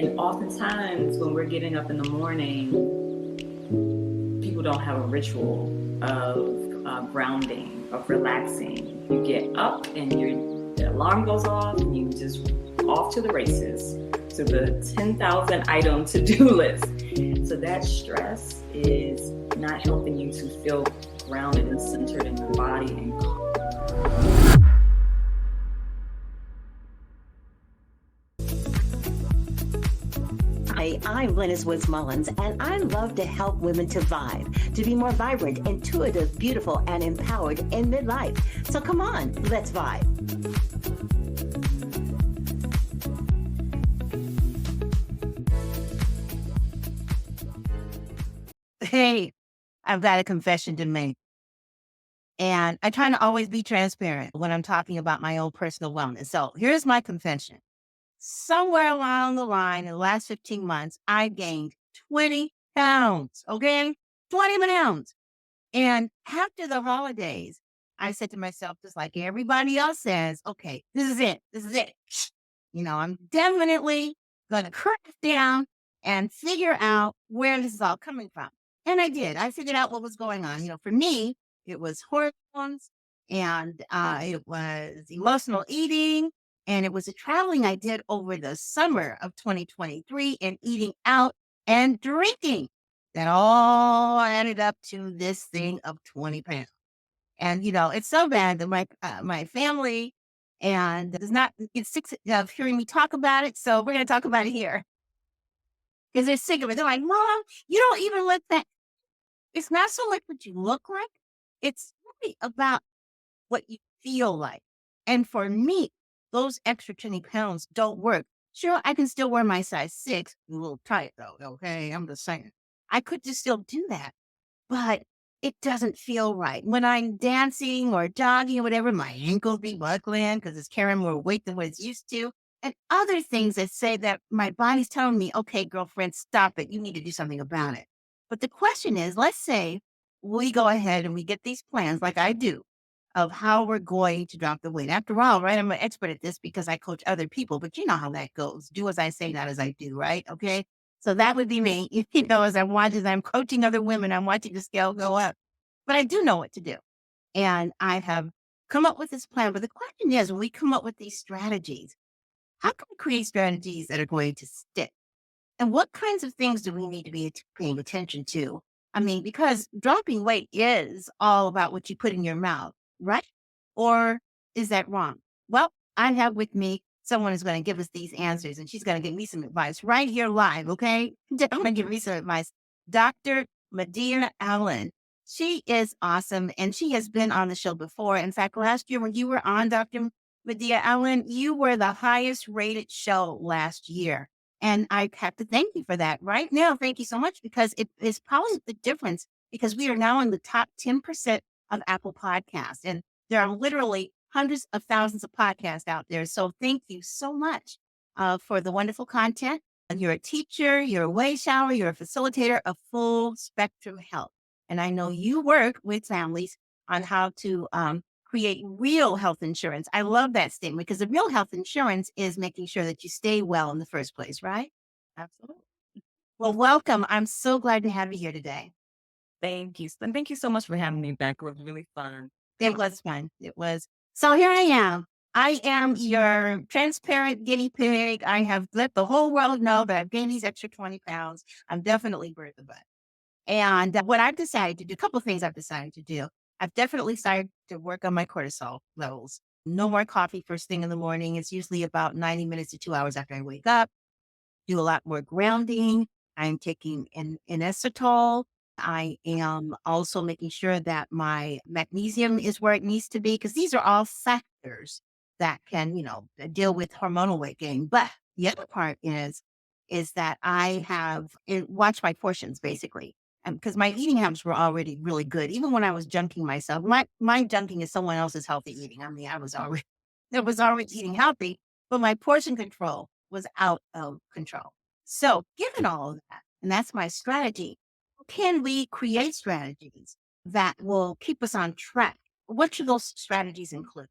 And oftentimes when we're getting up in the morning, people don't have a ritual of grounding, of relaxing. You get up and the alarm goes off and you just off to the races, to the 10,000 item to-do list. So that stress is not helping you to feel grounded and centered in your body and Hi, I'm Lynnis Mullins, and I love to help women to vibe, to be more vibrant, intuitive, beautiful, and empowered in midlife. So come on, let's vibe. Hey, I've got a confession to make. And I try to always be transparent when I'm talking about my own personal wellness. So here's my confession. Somewhere along the line in the last 15 months, I gained 20 pounds. Okay. 20 pounds. And after the holidays, I said to myself, just like everybody else says, okay, this is it. This is it. I'm definitely going to crack down and figure out where this is all coming from. And I did. I figured out what was going on. For me, it was hormones and it was emotional eating and it was the traveling I did over the summer of 2023 and eating out and drinking that all added up to this thing of 20 pounds. And, it's so bad that my family and does not get sick of hearing me talk about it. So we're going to talk about it here because they're sick of it. They're like, Mom, you don't even look that. It's not so much what you look like. It's really about what you feel like. And for me, those extra 20 pounds don't work. Sure, I can still wear my size 6, a little tight though. Okay. I'm just saying I could just still do that, but it doesn't feel right. When I'm dancing or jogging or whatever, my ankles be buckling because it's carrying more weight than what it's used to. And other things that say that my body's telling me, okay, girlfriend, stop it. You need to do something about it. But the question is, let's say we go ahead and we get these plans like I do of how we're going to drop the weight. After all, right? I'm an expert at this because I coach other people, but you know how that goes. Do as I say, not as I do, right? Okay. So that would be me. As I'm coaching other women, I'm watching the scale go up. But I do know what to do. And I have come up with this plan. But the question is, when we come up with these strategies, how can we create strategies that are going to stick? And what kinds of things do we need to be paying attention to? I mean, because dropping weight is all about what you put in your mouth, right? Or is that wrong? Well, I have with me someone who's going to give us these answers and she's going to give me some advice right here live. Okay. I'm going to give me some advice. Dr. Madea Allen. She is awesome and she has been on the show before. In fact, last year when you were on, Dr. Madea Allen, you were the highest rated show last year. And I have to thank you for that right now. Thank you so much because it is probably the difference because we are now in the top 10% of Apple Podcasts. And there are literally hundreds of thousands of podcasts out there. So thank you so much for the wonderful content. And you're a teacher, you're a way shower, you're a facilitator of full spectrum health. And I know you work with families on how to create real health insurance. I love that statement because the real health insurance is making sure that you stay well in the first place, right? Absolutely. Well, welcome. I'm so glad to have you here today. thank you. And thank you so much for having me back. It was really fun. It was fun. It was. So here I am. I am your transparent guinea pig. I have let the whole world know that I've gained these extra 20 pounds. I'm definitely worth the butt. And what I've decided to do, a couple of things I've decided to do. I've definitely started to work on my cortisol levels. No more coffee first thing in the morning. It's usually about 90 minutes to 2 hours after I wake up. Do a lot more grounding. I'm taking an inositol. I am also making sure that my magnesium is where it needs to be because these are all factors that can, deal with hormonal weight gain. But the other part is that I have watched my portions basically. Because my eating habits were already really good, even when I was junking myself. My junking is someone else's healthy eating. I mean, I was already eating healthy, but my portion control was out of control. So, given all of that, and that's my strategy, can we create strategies that will keep us on track? What should those strategies include?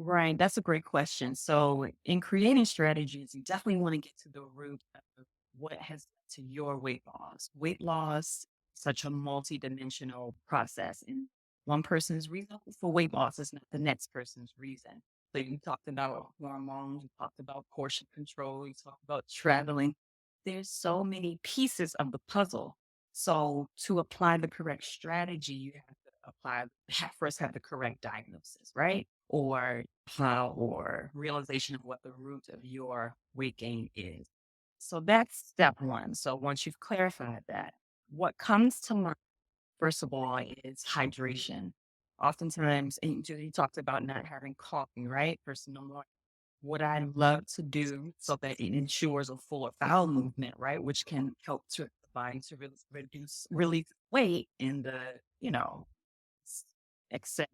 Right. That's a great question. So, in creating strategies, you definitely want to get to the root of what has led to your weight loss. Weight loss, such a multidimensional process, and one person's reason for weight loss is not the next person's reason. So, you talked about hormones, you talked about portion control, you talked about traveling. There's so many pieces of the puzzle. So, to apply the correct strategy, you have to first have the correct diagnosis, right? Or how or realization of what the root of your weight gain is. So that's step one. So once you've clarified that, what comes to mind, first of all, is hydration. Oftentimes, and you talked about not having coffee, right? First in the morning. What I love to do so that it ensures a fuller bowel movement, right? Which can help to the body to release weight in the, s- excess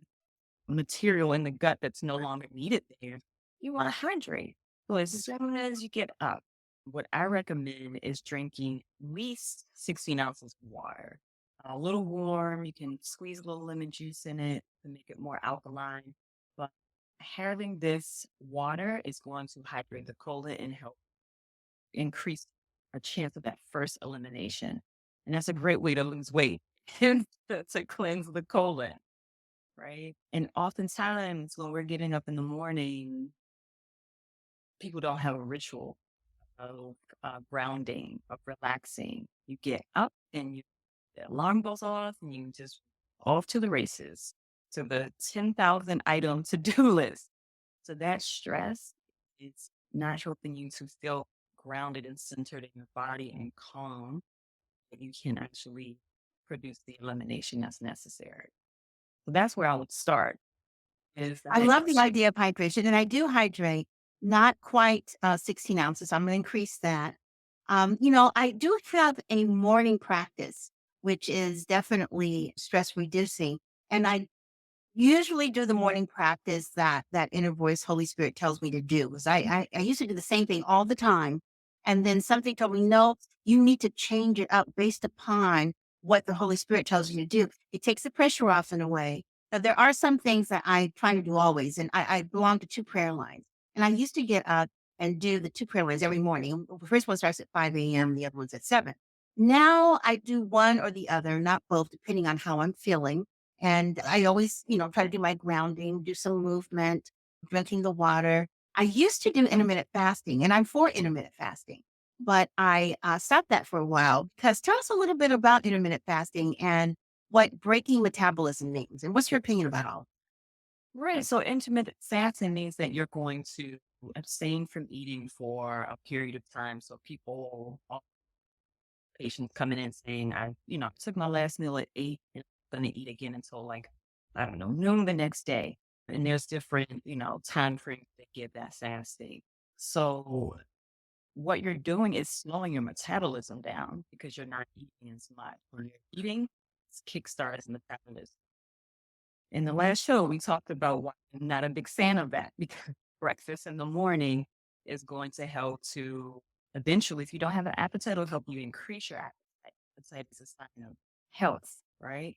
material in the gut that's no longer needed there, you want to hydrate. So as soon as you get up, what I recommend is drinking at least 16 ounces of water. A little warm, you can squeeze a little lemon juice in it to make it more alkaline. But having this water is going to hydrate the colon and help increase a chance of that first elimination. And that's a great way to lose weight and to cleanse the colon. Right. And oftentimes when we're getting up in the morning, people don't have a ritual of grounding, of relaxing. You get up and the alarm goes off and you just off to the races, to the 10,000 item to do list. So that stress is not helping you to feel grounded and centered in your body and calm that you can actually produce the elimination that's necessary. So that's where I would start is I that. love the idea of hydration, and I do hydrate, not quite 16 ounces. I'm going to increase that. I do have a morning practice, which is definitely stress reducing. And I usually do the morning practice that inner voice Holy Spirit tells me to do, because I used to do the same thing all the time, and then something told me, no, you need to change it up based upon what the Holy Spirit tells you to do. It takes the pressure off in a way. Now, there are some things that I try to do always, and I belong to two prayer lines, and I used to get up and do the two prayer lines every morning. The first one starts at 5 a.m., the other one's at 7. Now I do one or the other, not both, depending on how I'm feeling. And I always, try to do my grounding, do some movement, drinking the water. I used to do intermittent fasting, and I'm for intermittent fasting, but I stopped that for a while. Because tell us a little bit about intermittent fasting and what breaking metabolism means, and what's your opinion about all? Right. So intermittent fasting means that you're going to abstain from eating for a period of time. So patients coming in saying, took my last meal at 8 and I'm going to eat again until like, I don't know, noon the next day. And there's different, time frames that give that fasting. So what you're doing is slowing your metabolism down because you're not eating as much. When you're eating, it's kickstarts metabolism. In the last show, we talked about why I'm not a big fan of that because breakfast in the morning is going to help to eventually, if you don't have an appetite, it'll help you increase your appetite. Appetite is a sign of health, right?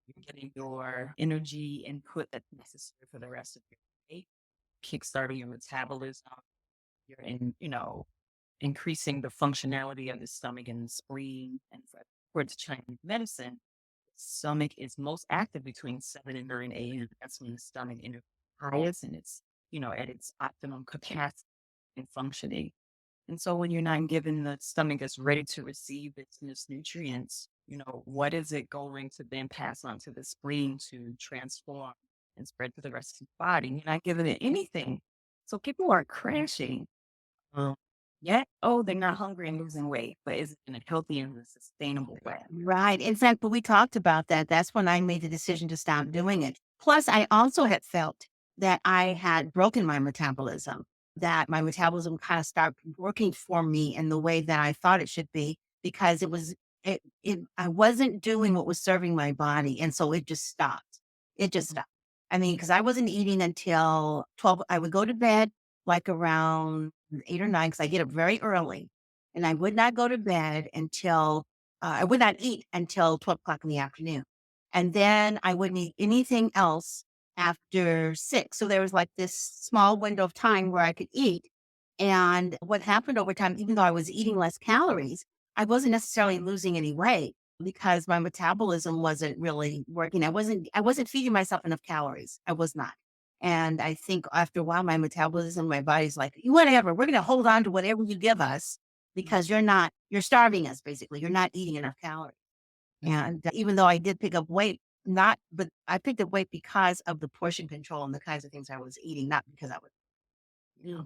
You're getting your energy input that's necessary for the rest of your day, kickstarting your metabolism. You're increasing the functionality of the stomach and the spleen. And for to Chinese medicine, stomach is most active between 7 and 9 a.m. That's when the stomach is highest and it's, at its optimum capacity and functioning. And so when you're not given the stomach is ready to receive its nutrients, what is it going to then pass on to the spleen to transform and spread to the rest of the body? You're not giving it anything. So people are crashing. Um, Yet, they're not hungry and losing weight, but is it in a healthy and a sustainable way? Right. In fact, but we talked about that. That's when I made the decision to stop doing it. Plus, I also had felt that I had broken my metabolism, that my metabolism kind of stopped working for me in the way that I thought it should be, because I wasn't doing what was serving my body. And so it just stopped. It just stopped. I mean, because I wasn't eating until 12. I would go to bed like around 8 or 9, because I get up very early, and I would not go to bed until I would not eat until 12 o'clock in the afternoon. And then I wouldn't eat anything else after 6. So there was like this small window of time where I could eat. And what happened over time, even though I was eating less calories, I wasn't necessarily losing any weight because my metabolism wasn't really working. I wasn't feeding myself enough calories. I was not. And I think after a while, my metabolism, my body's like, whatever, we're going to hold on to whatever you give us because you're starving us basically. You're not eating enough calories. And even though I did pick up weight, but I picked up weight because of the portion control and the kinds of things I was eating, not because I was, you know,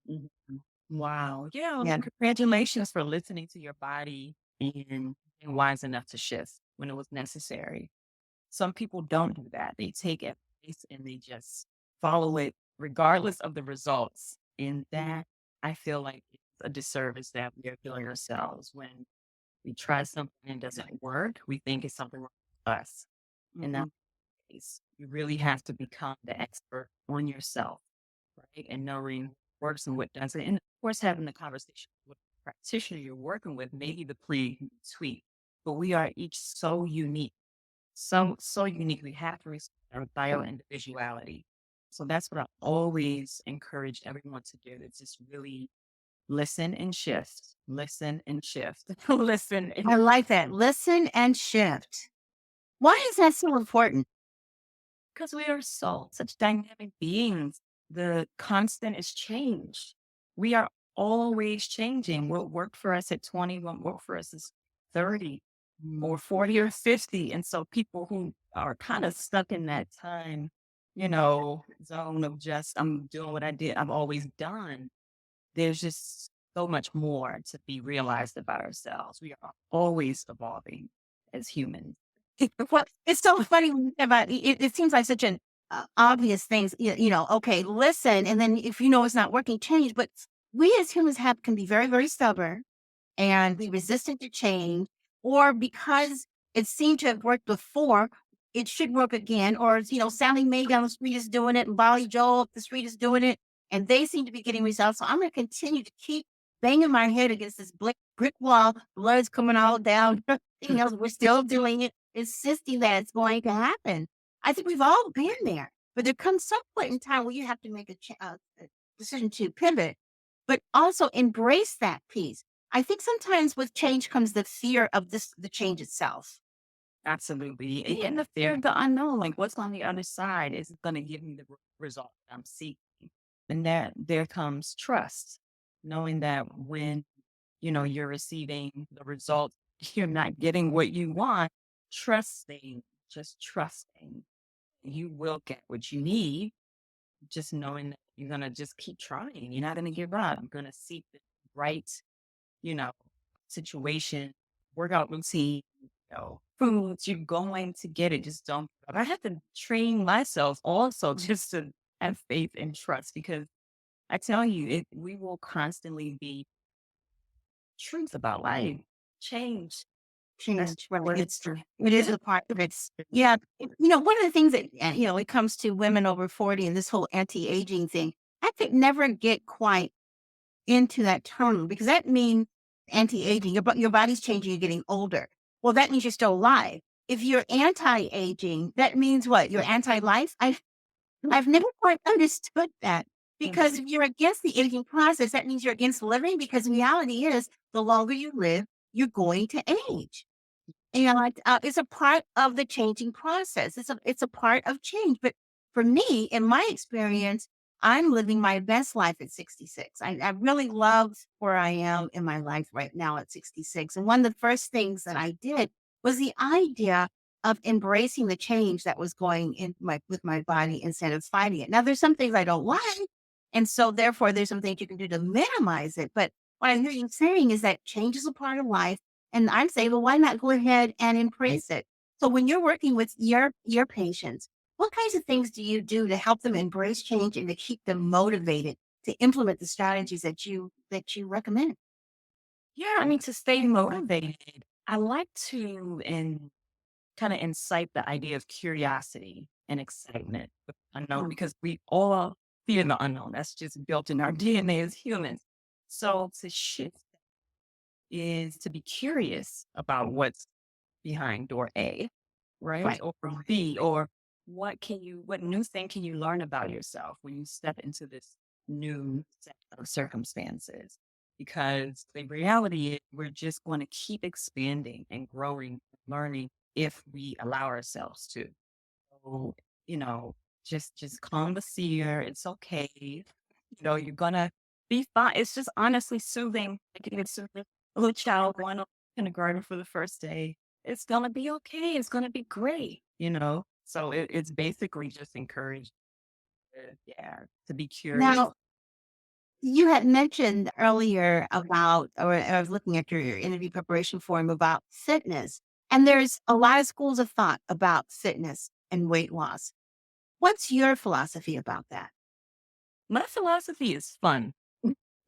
Mhm, mhm. Wow. Yeah. Well, yeah. congratulations for listening to your body and wise enough to shift when it was necessary. Some people don't do that. They take advice and they just follow it regardless of the results. And that I feel like it's a disservice that we are doing ourselves when we try something and it doesn't work. We think it's something wrong with us. And that Mhm. case, you really have to become the expert on yourself, right? And knowing what works and what doesn't. And of course, having the conversation with the practitioner you're working with, maybe the plea tweak. But we are each so unique, so unique. We have to respect our bio individuality. So that's what I always encourage everyone to do. It's just really listen and shift, listen and shift, listen and I like that. Listen and shift. Why is that so important? because we are such dynamic beings. The constant is change. We are always changing. What worked for us at 20 won't work for us is 30 or 40 or 50. And so people who are kind of stuck in that time, zone of just I'm doing what I've always done. There's just so much more to be realized about ourselves. We are always evolving as humans. Well, it's so funny when you think about it. It seems like such an obvious things. Okay, listen, and then if you know it's not working, change. But we as humans can be very, very stubborn and be resistant to change, or because it seemed to have worked before, it should work again. Or Sally Mae down the street is doing it, and Bolly Joel up the street is doing it, and they seem to be getting results. So I'm going to continue to keep banging my head against this brick wall. Blood's coming all down. We're still doing it, insisting that it's going to happen. I think we've all been there, but there comes some point in time where you have to make a decision to pivot, but also embrace that piece. I think sometimes with change comes the fear of the change itself. Absolutely. And the fear of the unknown, like what's on the other side is going to give me the result I'm seeking. And that there comes trust, knowing that when, you're receiving the result, you're not getting what you want, trusting, just trusting you will get what you need, just knowing that you're going to just keep trying. You're not going to give up. You're going to seek the right, you know, situation, workout routine, foods, you're going to get it. Just don't. But I had to train myself also just to have faith and trust because I tell you, we will constantly be truth about life, change. That's Change, right? what It's it's true. it is a part of it. Yeah, one of the things that it comes to women over 40 and this whole anti-aging thing, I could never get quite into that term because that means anti-aging. Your body's changing. You're getting older. Well, that means you're still alive. If you're anti-aging, that means what? You're anti-life. I've never quite understood that because if you're against the aging process, that means you're against living because the reality is the longer you live, you're going to age. And it's a part of the changing process. It's a part of change. But for me, in my experience, I'm living my best life at 66. I really love where I am in my life right now at 66. And one of the first things that I did was the idea of embracing the change that was going in with my body instead of fighting it. Now, there's some things I don't like. And so therefore there's some things you can do to minimize it. But what I hear you saying is that change is a part of life. And I'm saying, well, why not go ahead and embrace it? So when you're working with your patients, what kinds of things do you do to help them embrace change and to keep them motivated to implement the strategies that you recommend? Yeah, I mean, to stay motivated, I like to and kind of incite the idea of curiosity and excitement with the unknown because we all fear the unknown. That's just built in our DNA as humans. So to shift is to be curious about what's behind door A, right? Right. Or B, or what new thing can you learn about yourself when you step into this new set of circumstances? Because the reality is we're just going to keep expanding and growing, learning if we allow ourselves to. So, you know, just calm the seer. It's okay. You're gonna be fine. It's just honestly soothing. Like you can soothe a little child going to kindergarten for the first day. It's gonna be okay. It's gonna be great. So it's basically just encourage, yeah, to be curious. Now, you had mentioned earlier about, or I was looking at your interview preparation form about fitness, and there's a lot of schools of thought about fitness and weight loss. What's your philosophy about that? My philosophy is fun.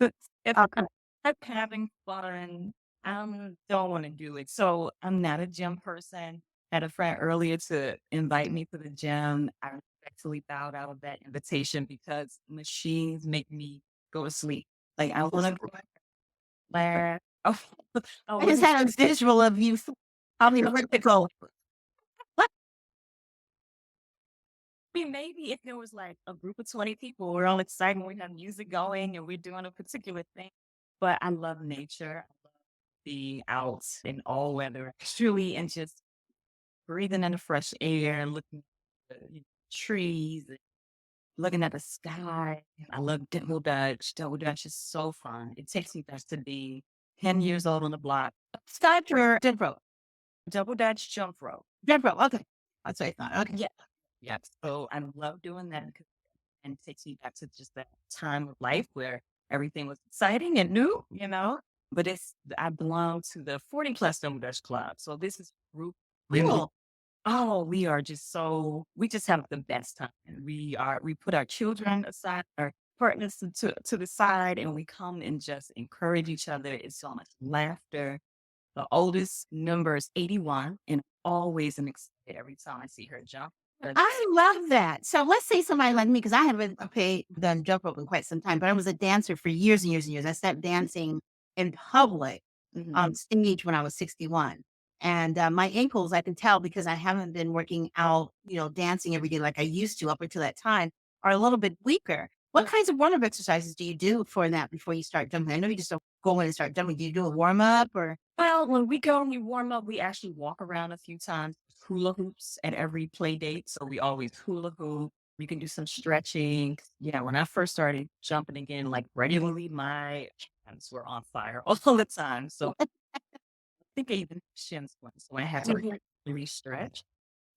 if Okay. I'm having fun, I don't want to do it. So I'm not a gym person. Had a friend earlier to invite me to the gym. I respectfully bowed out of that invitation because machines make me go to sleep. Like I want to go there. Oh, I oh, just had a visual of you on the elliptical. maybe if there was like a group of 20 people, we're all excited, we have music going and we're doing a particular thing. But I love nature. I love being out in all weather, truly, and just breathing in the fresh air and looking at the trees, and looking at the sky. I love Double Dutch. Double Dutch is so fun. It takes me back to be 10 years old on the block. Scott or Denbro? Double Dutch jump rope. Denbro. Okay. That's what I thought. Okay. Yeah. Yeah. So I love doing that and it takes me back to just that time of life where everything was exciting and new. But I belong to the 40 plus Double Dutch Club. So this is a group. Cool. Oh, we just have the best time. And we put our children aside, our partners to the side, and we come and just encourage each other. It's so much laughter. The oldest member is 81, and always am excited every time I see her jump. I love that. So let's say somebody like me, because I haven't done jump rope in quite some time, but I was a dancer for years and years and years. I started dancing in public on stage when I was 61. And my ankles, I can tell because I haven't been working out, dancing every day like I used to up until that time, are a little bit weaker. What kinds of warm-up exercises do you do for that before you start jumping? I know you just don't go in and start jumping. Do you do a warm-up or? Well, when we go and we warm up, we actually walk around a few times. Hula hoops at every play date. So we always hula hoop. We can do some stretching. Yeah, when I first started jumping again, like regularly, my hands were on fire all the time. So I think I even shins once when I had to really stretch.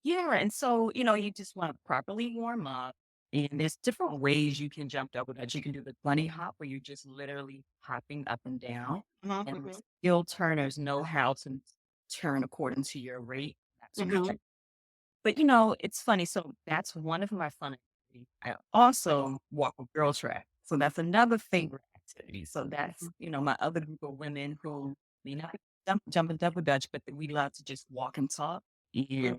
Yeah, and so, you just want to properly warm up. And there's different ways you can jump double dutch. You can do the bunny hop where you're just literally hopping up and down. And skilled turners know how to turn according to your rate. That's what But it's funny. So that's one of my fun activities. I also walk a girl track. So that's another favorite activity. So that's, my other group of women who may not jumping double dutch, but we love to just walk and talk and,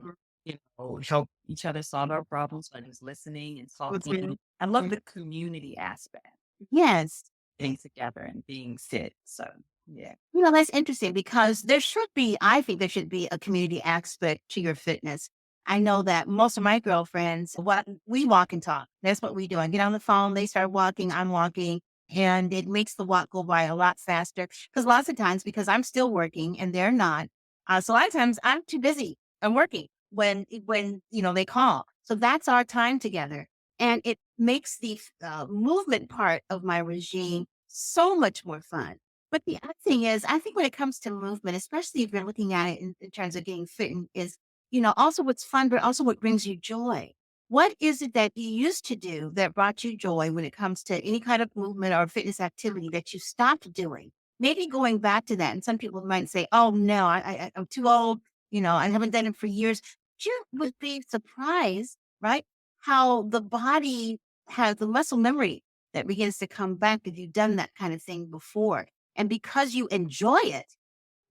help each other solve our problems, whether it's listening and talking. I love the community aspect, Yes. being together and being fit. So, yeah. That's interesting because I think there should be a community aspect to your fitness. I know that most of my girlfriends, what we walk and talk. That's what we do. I get on the phone, they start walking, I'm walking, and it makes the walk go by a lot faster. Because lots of times, because I'm still working and they're not, so a lot of times I'm too busy. I'm working when they call. So that's our time together, and it makes the movement part of my regime so much more fun. But the other thing is, I think when it comes to movement, especially if you're looking at it in terms of getting fit, is, also what's fun, but also what brings you joy. What is it that you used to do that brought you joy when it comes to any kind of movement or fitness activity that you stopped doing? Maybe going back to that. And some people might say, oh, no, I'm too old. I haven't done it for years. You would be surprised, right? How the body has the muscle memory that begins to come back if you've done that kind of thing before. And because you enjoy it,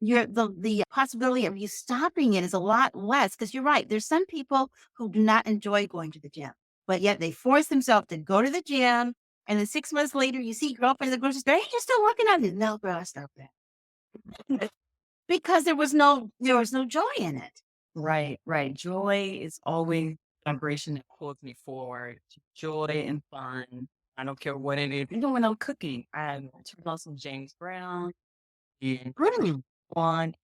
the possibility of you stopping it is a lot less. Because you're right, there's some people who do not enjoy going to the gym, but yet they force themselves to go to the gym. And then 6 months later, you see girlfriend at the grocery store, hey, you're still working on it. No, girl, I stopped that. Because there was no joy in it. Right, right. Joy is always vibration that pulls me forward to joy and fun. I don't care what it is. Even when I'm cooking, I turn on some James Brown and on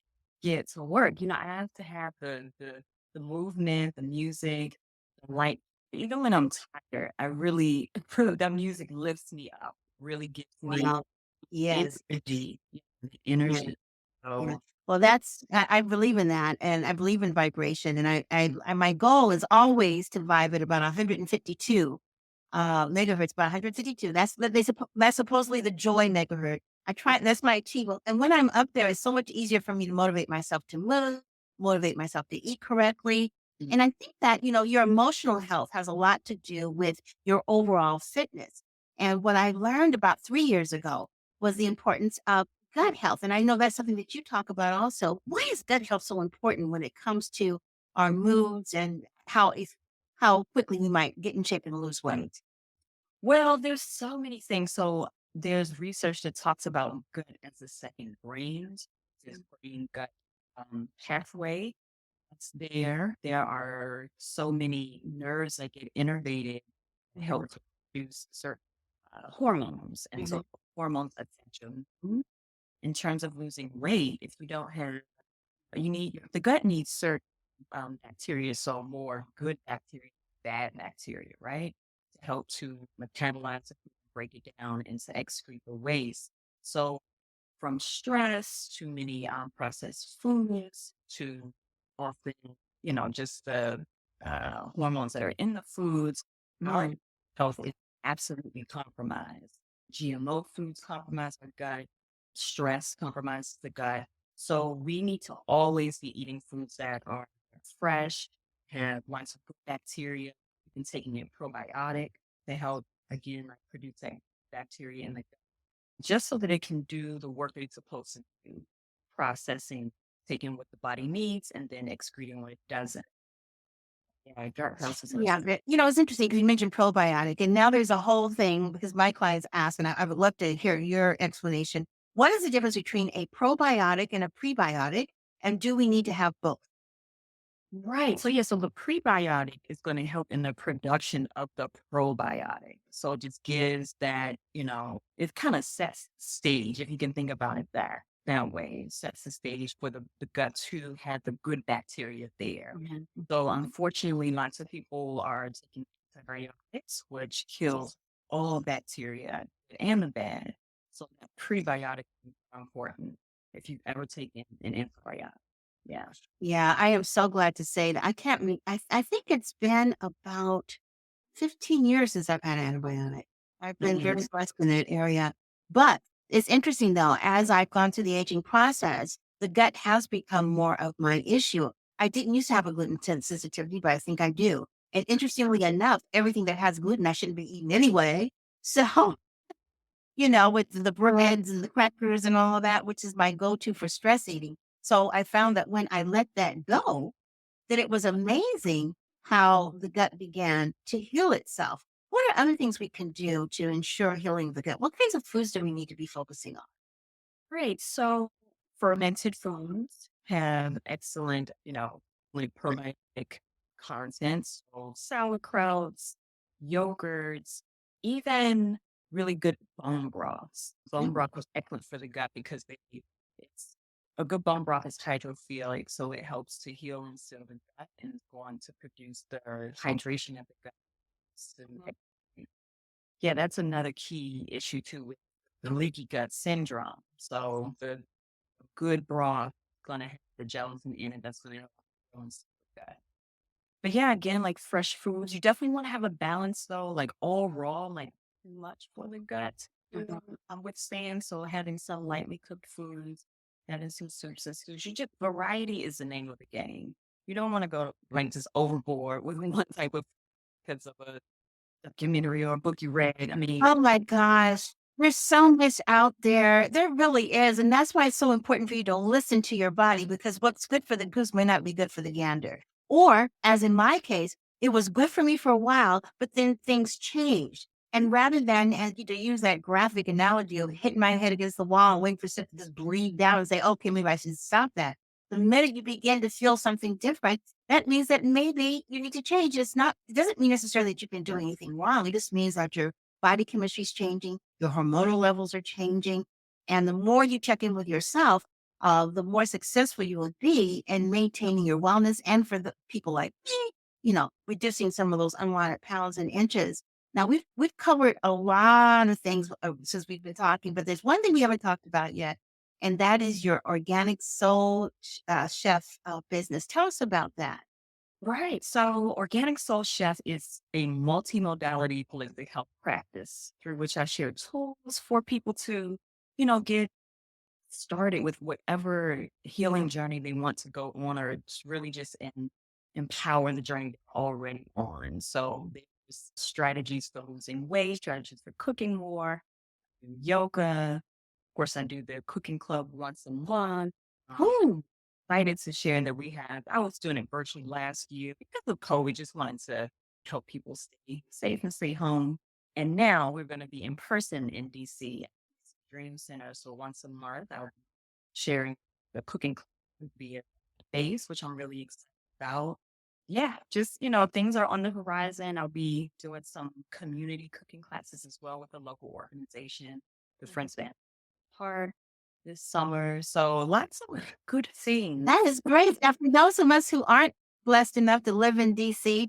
get to work. I have to have the movement, the music, the light. Even when I'm tired, I really that music lifts me up. Really gives me Wow. Yes. energy. The Yeah. energy. Yeah. So Well, I believe in that, and I believe in vibration, and my goal is always to vibe at about 152 megahertz, about 152. That's supposedly the joy megahertz. I try. That's my achievement, and when I'm up there, it's so much easier for me to motivate myself to move, motivate myself to eat correctly, and I think that your emotional health has a lot to do with your overall fitness. And what I learned about 3 years ago was the importance of gut health. And I know that's something that you talk about also. Why is gut health so important when it comes to our moods and how quickly we might get in shape and lose weight? well, there's so many things. So there's research that talks about gut as a second brain, this brain gut pathway that's there. There are so many nerves that get innervated and help to produce certain hormones. And Mhm. so hormones attention in terms of losing weight, if you don't have, the gut needs certain bacteria, so more good bacteria, bad bacteria, right? To help to metabolize it, break it down, and to excrete the waste. So from stress to many processed foods to often, just the hormones that are in the foods, our health is absolutely compromised. GMO foods compromise our gut, stress compromises the gut. So we need to always be eating foods that are fresh, have lots of good bacteria. You can take a probiotic to help, again, like produce that bacteria in the just so that it can do the work that it's supposed to do, processing, taking what the body needs, and then excreting what it doesn't. Yeah, gut health is Yeah, it's interesting because you mentioned probiotic, and now there's a whole thing because my clients ask, and I would love to hear your explanation. What is the difference between a probiotic and a prebiotic, and do we need to have both? right. So yeah, so the prebiotic is going to help in the production of the probiotic. So it just gives that, it kind of sets the stage, if you can think about it that way. It sets the stage for the gut to have the good bacteria there. So unfortunately, lots of people are taking antibiotics, which kills all bacteria and the bad. So that prebiotic is important if you've ever taken an antibiotic. Yeah. Yeah, I am so glad to say that I can't. I think it's been about 15 years since I've had an antibiotic. I've been very blessed in that area. But it's interesting though, as I've gone through the aging process, the gut has become more of my issue. I didn't used to have a gluten sensitivity, but I think I do. And interestingly enough, everything that has gluten, I shouldn't be eating anyway. So, with the breads and the crackers and all of that, which is my go-to for stress eating. So I found that when I let that go, that it was amazing how the gut began to heal itself. What are other things we can do to ensure healing of the gut? What kinds of foods do we need to be focusing on? Great. So fermented foods have excellent, like probiotic content. So sauerkrauts, yogurts, even really good bone broths. Bone broth is excellent for the gut because it's a good bone broth is hydrophilic, so it helps to heal and seal the gut and it's going to produce the hydration of the gut. So, yeah, that's another key issue too with the leaky gut syndrome. So the good broth gonna have the gelatin in it. That's gonna help balance the gut. But yeah, again, like fresh foods, you definitely want to have a balance though. Like all raw, like too much for the gut. I'm with saying so having some lightly cooked foods, having some soups and stews. You just variety is the name of the game. You don't want to go like just overboard with one type of because of a documentary or a book you read. I mean, Oh my gosh. There's so much out there. There really is. And that's why it's so important for you to listen to your body because what's good for the goose may not be good for the gander. Or, as in my case, it was good for me for a while, but then things changed. And rather than to use that graphic analogy of hitting my head against the wall and waiting for stuff to just bleed down and say, okay, maybe I should stop that. The minute you begin to feel something different, that means that maybe you need to change. It doesn't mean necessarily that you've been doing anything wrong. It just means that your body chemistry is changing, your hormonal levels are changing. And the more you check in with yourself, the more successful you will be in maintaining your wellness and for the people like me, reducing some of those unwanted pounds and inches. Now we've covered a lot of things since we've been talking, but there's one thing we haven't talked about yet, and that is your organic soul chef business. Tell us about that. Right. So, Organic Soul Chef is a multimodality holistic health practice through which I share tools for people to, get started with whatever healing journey they want to go on, or it's really just empower the journey they're already on. So, there's strategies for losing weight, strategies for cooking more, yoga. Of course, I do the cooking club once a month. Woo! Excited to share that I was doing it virtually last year because of COVID, just wanted to help people stay safe and stay home. And now we're going to be in person in DC Dream Center. So once a month, I'll be sharing the cooking club via face, which I'm really excited about. Yeah, just, things are on the horizon. I'll be doing some community cooking classes as well with a local organization, the Friends Band Park this summer. So lots of good things. That is great. Now, for those of us who aren't blessed enough to live in DC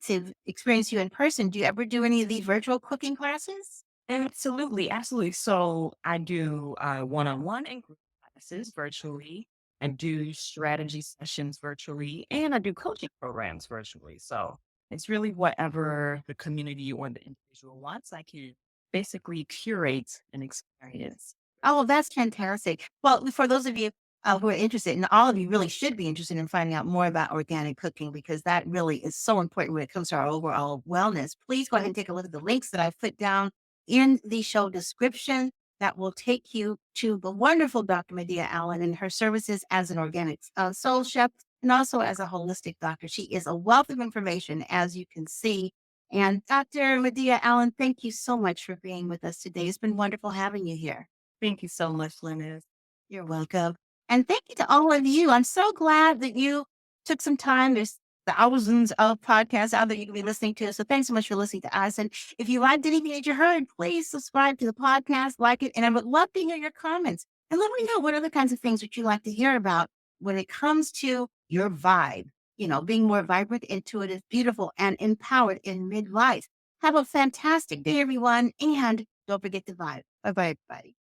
to experience you in person, do you ever do any of these virtual cooking classes? Absolutely, absolutely. So I do one-on-one and group classes virtually. I do strategy sessions virtually, and I do coaching programs virtually. So it's really whatever the community or the individual wants. I can basically curate an experience. Oh, that's fantastic. Well, for those of you who are interested, and all of you really should be interested in finding out more about organic cooking because that really is so important when it comes to our overall wellness, please go ahead and take a look at the links that I've put down in the show description that will take you to the wonderful Dr. Madea Allen and her services as an organic soul chef and also as a holistic doctor. She is a wealth of information, as you can see. And Dr. Madea Allen, thank you so much for being with us today. It's been wonderful having you here. Thank you so much, Lynnis. You're welcome. And thank you to all of you. I'm so glad that you took some time. There's thousands of podcasts out there you can be listening to. So thanks so much for listening to us. And if you liked anything that you heard, please subscribe to the podcast, like it. And I would love to hear your comments. And let me know what other kinds of things would you like to hear about when it comes to your vibe, being more vibrant, intuitive, beautiful, and empowered in midlife. Have a fantastic day, everyone. And don't forget to vibe. Bye-bye, everybody.